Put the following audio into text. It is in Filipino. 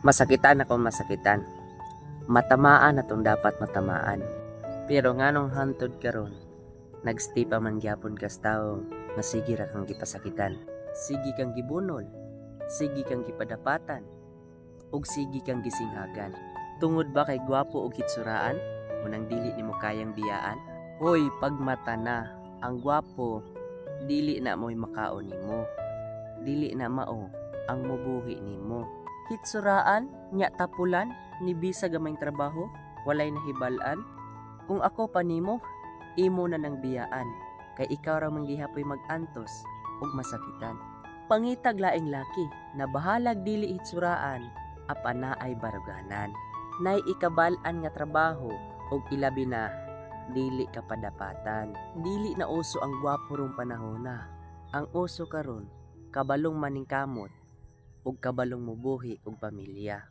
Masakitan ako masakitan. Matamaan atong dapat matamaan. Pero nganong hantod karon, nagstay pa man gyapon kas tawo nga sige ra kang gipasakitan. Sige kang gibunol, sige kang gipadapatan, ug sige kang gisinghagan. Tungod ba kay gwapo ug hitsuraan, unang dili nimo kayang biyaan? Hoy, pagmata na, ang gwapo dili na mo'y makaon nimo. Dili na mao ang mubuhi nimo. Hitsuraan, nya tapulan, ni bisag gamay trabaho, walay nahibalan. Kung ako pa nimo, imo na nang biyaan, kay ikaw ra man gihapoy mag-antos ug masakitan. Pangitag laing laki, na bahalag dili hitsuraan, apana ay baruganan. Nay ikabalan nga trabaho ug ilabi na dili ka padapatan. Dili na uso ang gwapo rong panahona. Ang uso karon, kabalong maning kamot ug kabalong mubuhi ug pamilya.